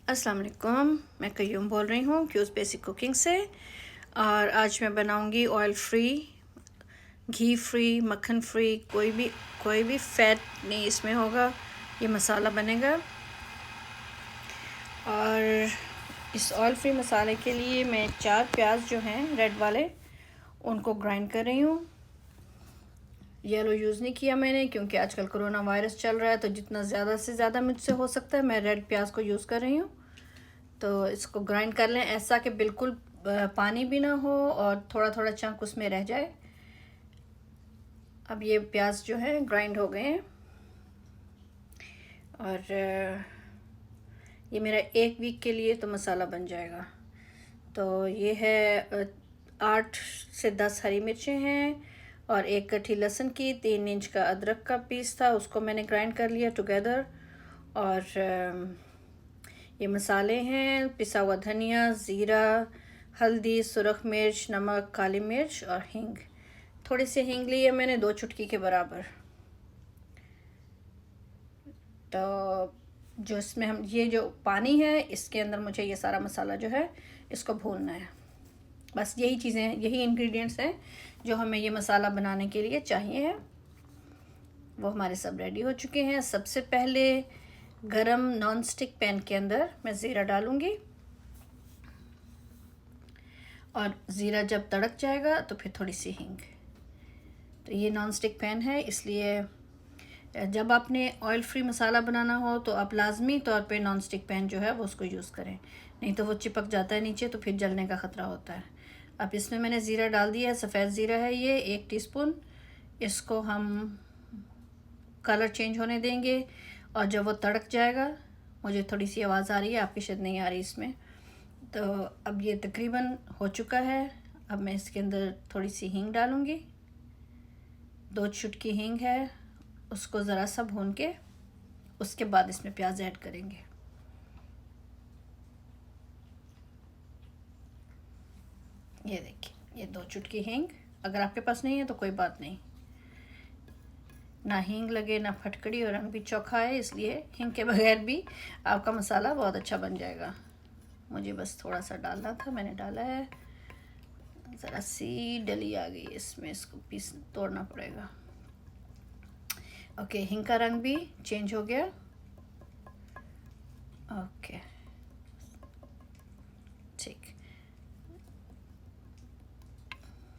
अस्सलाम वालेकुम। मैं कयूम बोल रही हूँ क्यूज़ बेसिक कुकिंग से। और आज मैं बनाऊँगी ऑयल फ्री, घी फ्री, मक्खन फ्री, कोई भी फैट नहीं इसमें होगा। ये मसाला बनेगा। और इस ऑयल फ्री मसाले के लिए मैं 4 प्याज जो हैं रेड वाले उनको ग्राइंड कर रही हूँ। येलो यूज़ नहीं किया मैंने क्योंकि आजकल कोरोना वायरस चल रहा है, तो जितना ज़्यादा से ज़्यादा मुझसे हो सकता है मैं रेड प्याज को यूज़ कर रही हूँ। तो इसको ग्राइंड कर लें ऐसा कि बिल्कुल पानी भी ना हो और थोड़ा थोड़ा चंक उसमें रह जाए। अब ये प्याज जो है ग्राइंड हो गए हैं। और ये मेरा 1 वीक के लिए तो मसाला बन जाएगा। तो ये है 8 से 10 हरी मिर्चें हैं और 1 कट्ठी लहसुन की, 3 इंच का अदरक का पीस था, उसको मैंने ग्राइंड कर लिया टुगेदर। और ये मसाले हैं पिसा हुआ धनिया, ज़ीरा, हल्दी, सुरख मिर्च, नमक, काली मिर्च और हींग। थोड़ी सी हींग ली है मैंने, 2 चुटकी के बराबर। तो जो इसमें हम ये जो पानी है इसके अंदर मुझे ये सारा मसाला जो है इसको भूनना है। बस यही चीज़ें, यही इंग्रेडिएंट्स हैं जो हमें ये मसाला बनाने के लिए चाहिए है। वो हमारे सब रेडी हो चुके हैं। सबसे पहले गरम नॉन स्टिक पैन के अंदर मैं ज़ीरा डालूँगी और ज़ीरा जब तड़क जाएगा तो फिर थोड़ी सी हींग। तो ये नॉन स्टिक पैन है, इसलिए जब आपने ऑयल फ्री मसाला बनाना हो तो आप लाजमी तौर पे नॉन स्टिक पैन जो है वो उसको यूज़ करें, नहीं तो वो चिपक जाता है नीचे, तो फिर जलने का ख़तरा होता है। अब इसमें मैंने ज़ीरा डाल दिया है, सफ़ेद ज़ीरा है ये 1 टीस्पून। इसको हम कलर चेंज होने देंगे और जब वो तड़क जाएगा, मुझे थोड़ी सी आवाज़ आ रही है, आपकी शायद नहीं आ रही इसमें। तो अब ये तकरीबन हो चुका है। अब मैं इसके अंदर थोड़ी सी हींग डालूँगी, 2 चुटकी हींग है, उसको ज़रा सा भून के उसके बाद इसमें प्याज ऐड करेंगे। ये देखिए, ये 2 चुटकी हींग। अगर आपके पास नहीं है तो कोई बात नहीं, ना हींग लगे ना फटकड़ी और रंग भी चोखा है, इसलिए हींग के बगैर भी आपका मसाला बहुत अच्छा बन जाएगा। मुझे बस थोड़ा सा डालना था, मैंने डाला है। ज़रा सी डली आ गई इसमें, इसको पीस तोड़ना पड़ेगा। ओके, हींग का रंग भी चेंज हो गया। ओके, ठीक।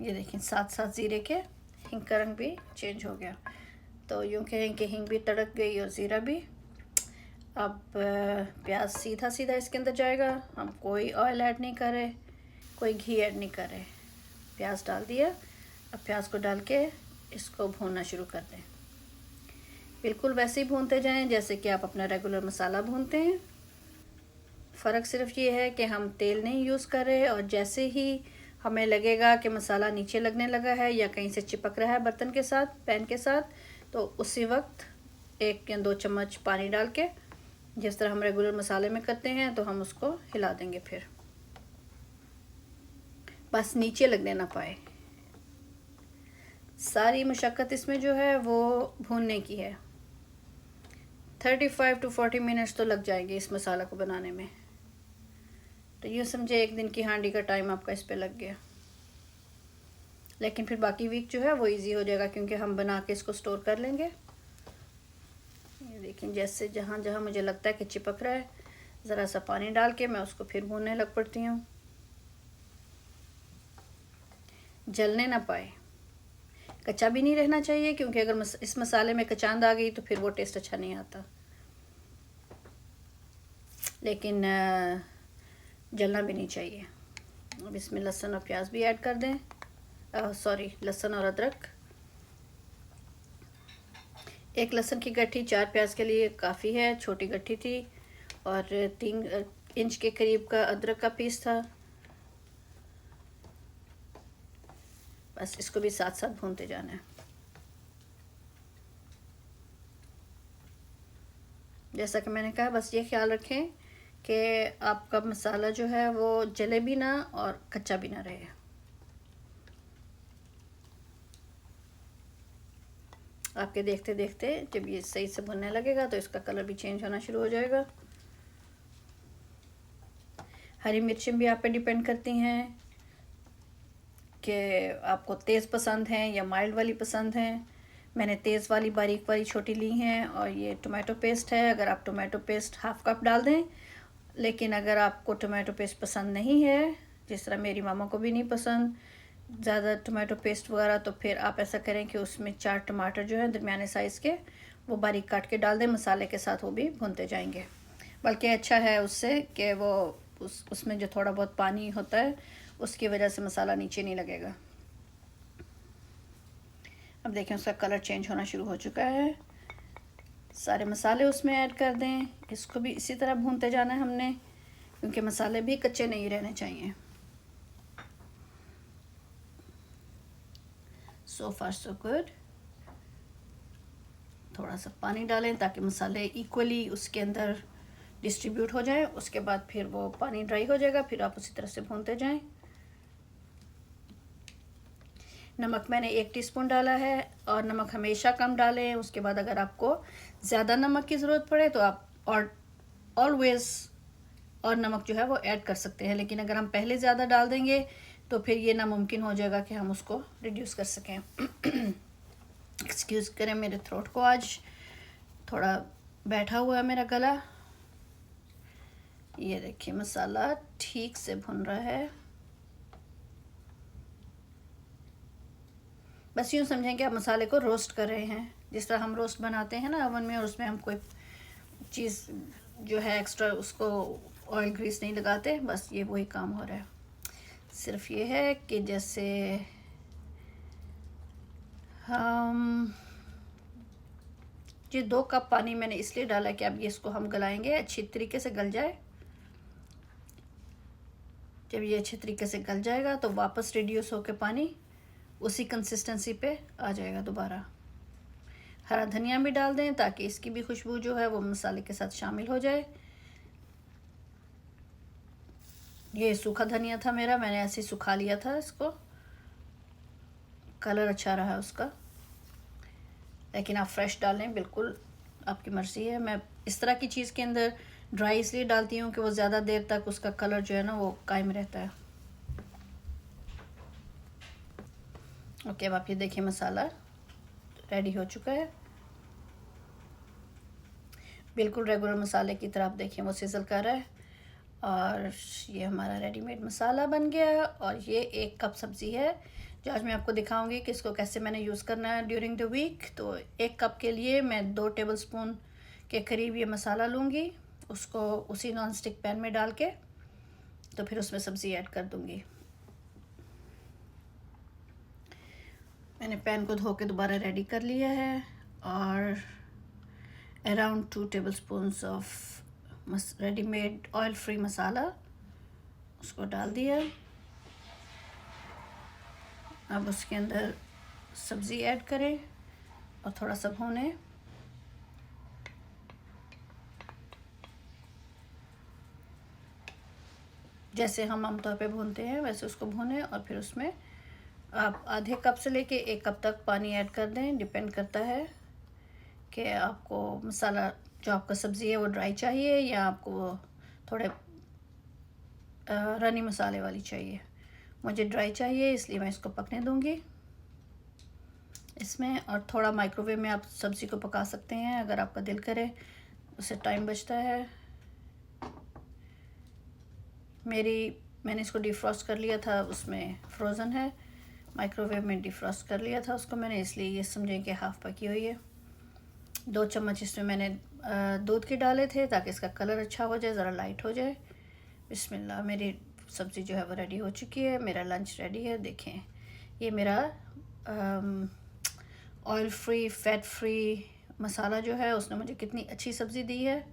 ये देखिए, साथ साथ ज़ीरे के हींग का रंग भी चेंज हो गया। तो यूँ कहें कि हींग भी तड़क गई और ज़ीरा भी। अब प्याज सीधा सीधा इसके अंदर जाएगा। हम कोई ऑयल ऐड नहीं कर रहे, कोई घी ऐड नहीं कर रहे। प्याज डाल दिया। अब प्याज को डाल के इसको भूनना शुरू कर दें। बिल्कुल वैसे ही भूनते जाएं जैसे कि आप अपना रेगुलर मसाला भूनते हैं। फ़र्क सिर्फ ये है कि हम तेल नहीं यूज़ कर रहे, और जैसे ही हमें लगेगा कि मसाला नीचे लगने लगा है या कहीं से चिपक रहा है बर्तन के साथ, पैन के साथ, तो उसी वक्त 1 या 2 चम्मच पानी डाल के, जिस तरह हम रेगुलर मसाले में करते हैं, तो हम उसको हिला देंगे। फिर बस नीचे लगने ना पाए। सारी मुशक्क़त इसमें जो है वो भूनने की है। 35 to 40 मिनट्स तो लग जाएंगे इस मसाला को बनाने में। तो यूँ समझे 1 दिन की हांडी का टाइम आपका इस पे लग गया। लेकिन फिर बाकी वीक जो है वो इजी हो जाएगा क्योंकि हम बना के इसको स्टोर कर लेंगे। ये देखिए, जैसे जहाँ जहाँ मुझे लगता है कि चिपक रहा है, ज़रा सा पानी डाल के मैं उसको फिर भूनने लग पड़ती हूँ, जलने ना पाए। कच्चा भी नहीं रहना चाहिए क्योंकि अगर इस मसाले में कचांद आ गई तो फिर वो टेस्ट अच्छा नहीं आता। लेकिन जलना भी नहीं चाहिए। अब इसमें लहसुन और प्याज भी ऐड कर दें। सॉरी, लहसुन और अदरक। 1 लहसुन की गट्ठी 4 प्याज के लिए काफ़ी है, छोटी गट्ठी थी। और 3 इंच के करीब का अदरक का पीस था। बस इसको भी साथ साथ भूनते जाना है। जैसा कि मैंने कहा, बस ये ख्याल रखें कि आपका मसाला जो है वो जले भी ना और कच्चा भी ना रहे। आपके देखते देखते जब ये सही से भुनने लगेगा तो इसका कलर भी चेंज होना शुरू हो जाएगा। हरी मिर्चें भी आप पे डिपेंड करती हैं कि आपको तेज़ पसंद हैं या माइल्ड वाली पसंद हैं। मैंने तेज़ वाली बारीक वाली छोटी ली हैं। और ये टोमेटो पेस्ट है, अगर आप टोमेटो पेस्ट हाफ़ कप डाल दें। लेकिन अगर आपको टोमेटो पेस्ट पसंद नहीं है, जिस तरह मेरी मामा को भी नहीं पसंद ज़्यादा टोमेटो पेस्ट वगैरह, तो फिर आप ऐसा करें कि उसमें 4 टमाटर जो हैं दरमियाने साइज़ के, वो बारीक काट के डाल दें मसाले के साथ, वो भी भूनते जाएंगे। बल्कि अच्छा है उससे कि वो उसमें जो थोड़ा बहुत पानी होता है उसकी वजह से मसाला नीचे नहीं लगेगा। अब देखें उसका कलर चेंज होना शुरू हो चुका है। सारे मसाले उसमें ऐड कर दें। इसको भी इसी तरह भूनते जाना है हमने, क्योंकि मसाले भी कच्चे नहीं रहने चाहिए। सो फार सो गुड। थोड़ा सा पानी डालें ताकि मसाले इक्वली उसके अंदर डिस्ट्रीब्यूट हो जाए। उसके बाद फिर वो पानी ड्राई हो जाएगा, फिर आप उसी तरह से भूनते जाएं। नमक मैंने 1 टीस्पून डाला है, और नमक हमेशा कम डालें। उसके बाद अगर आपको ज़्यादा नमक की ज़रूरत पड़े तो आप और ऑलवेज़ और नमक जो है वो ऐड कर सकते हैं। लेकिन अगर हम पहले ज़्यादा डाल देंगे तो फिर ये नामुमकिन हो जाएगा कि हम उसको रिड्यूस कर सकें। एक्सक्यूज़ करें मेरे थ्रोट को, आज थोड़ा बैठा हुआ है मेरा गला। ये देखिए मसाला ठीक से भुन रहा है। बस यूँ समझें कि आप मसाले को रोस्ट कर रहे हैं, जिस तरह हम रोस्ट बनाते हैं ना ओवन में, और उसमें हम कोई चीज़ जो है एक्स्ट्रा उसको ऑयल ग्रीस नहीं लगाते। बस ये वही काम हो रहा है। सिर्फ ये है कि जैसे हम ये 2 कप पानी मैंने इसलिए डाला कि अब ये इसको हम गलाएंगे, अच्छी तरीके से गल जाए। जब ये अच्छे तरीके से गल जाएगा तो वापस रिड्यूस होकर पानी उसी कंसिस्टेंसी पे आ जाएगा दोबारा। हरा धनिया भी डाल दें ताकि इसकी भी खुशबू जो है वो मसाले के साथ शामिल हो जाए। ये सूखा धनिया था मेरा, मैंने ऐसे ही सुखा लिया था इसको, कलर अच्छा रहा उसका। लेकिन आप फ्रेश डालें, बिल्कुल आपकी मर्ज़ी है। मैं इस तरह की चीज़ के अंदर ड्राई इसलिए डालती हूँ कि वो ज़्यादा देर तक उसका कलर जो है ना वो कायम रहता है। ओके, अब आप ये देखिए मसाला रेडी हो चुका है। बिल्कुल रेगुलर मसाले की तरह आप देखिए वो सिजल कर रहा है। और ये हमारा रेडीमेड मसाला बन गया। और ये 1 कप सब्ज़ी है जो आज मैं आपको दिखाऊंगी कि इसको कैसे मैंने यूज़ करना है ड्यूरिंग द वीक। तो 1 कप के लिए मैं 2 टेबलस्पून के करीब ये मसाला लूँगी, उसको उसी नॉन स्टिक पैन में डाल के तो फिर उसमें सब्ज़ी ऐड कर दूँगी। मैंने पैन को धो के दोबारा रेडी कर लिया है, और around 2 tablespoons of readymade oil free masala उसको डाल दिया। अब उसके अंदर सब्ज़ी ऐड करें और थोड़ा सा भूनें। जैसे हम आमतौर पे भूनते हैं वैसे उसको भूनें, और फिर उसमें आप आधे कप से लेके 1 कप तक पानी ऐड कर दें। डिपेंड करता है कि आपको मसाला जो आपका सब्ज़ी है वो ड्राई चाहिए या आपको थोड़े रनी मसाले वाली चाहिए। मुझे ड्राई चाहिए, इसलिए मैं इसको पकने दूंगी इसमें। और थोड़ा माइक्रोवेव में आप सब्ज़ी को पका सकते हैं अगर आपका दिल करे, उससे टाइम बचता है। मैंने इसको डिफ्रॉस्ट कर लिया था, उसमें फ्रोज़न है, माइक्रोवेव में डिफ्रॉस्ट कर लिया था उसको मैंने, इसलिए ये समझें कि हाफ़ पकी हुई है। 2 चम्मच इसमें मैंने दूध के डाले थे ताकि इसका कलर अच्छा हो जाए, ज़रा लाइट हो जाए। बिस्मिल्लाह, मेरी सब्ज़ी जो है वो रेडी हो चुकी है। मेरा लंच रेडी है। देखें ये मेरा ऑयल फ्री फैट फ्री मसाला जो है उसने मुझे कितनी अच्छी सब्ज़ी दी है।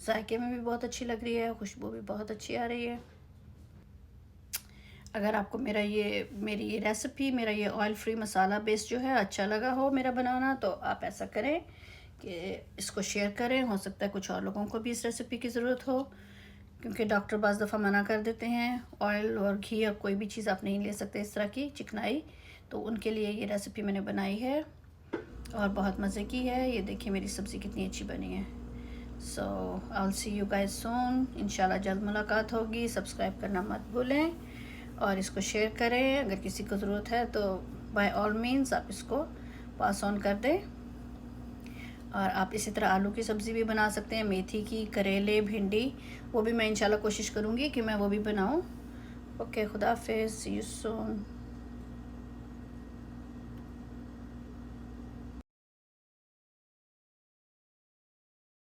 जायके में भी बहुत अच्छी लग रही है, खुशबू भी बहुत अच्छी आ रही है। अगर आपको मेरी ये रेसिपी, मेरा ये ऑयल फ्री मसाला बेस जो है अच्छा लगा हो मेरा बनाना, तो आप ऐसा करें कि इसको शेयर करें। हो सकता है कुछ और लोगों को भी इस रेसिपी की ज़रूरत हो, क्योंकि डॉक्टर बाज़ दफ़ा मना कर देते हैं ऑयल और घी और कोई भी चीज़ आप नहीं ले सकते इस तरह की चिकनाई। तो उनके लिए ये रेसिपी मैंने बनाई है और बहुत मज़े की है। ये देखिए मेरी सब्ज़ी कितनी अच्छी बनी है। So I will see you guys soon, इंशाल्लाह जल्द मुलाकात होगी। सब्सक्राइब करना मत भूलें और इसको शेयर करें। अगर किसी को ज़रूरत है तो बाय ऑल मीन्स आप इसको पास ऑन कर दें। और आप इसी तरह आलू की सब्ज़ी भी बना सकते हैं, मेथी की, करेले, भिंडी, वो भी मैं इंशाल्लाह कोशिश करूँगी कि मैं वो भी बनाऊँ। ओके, खुदा हाफिज़, सी यू सून।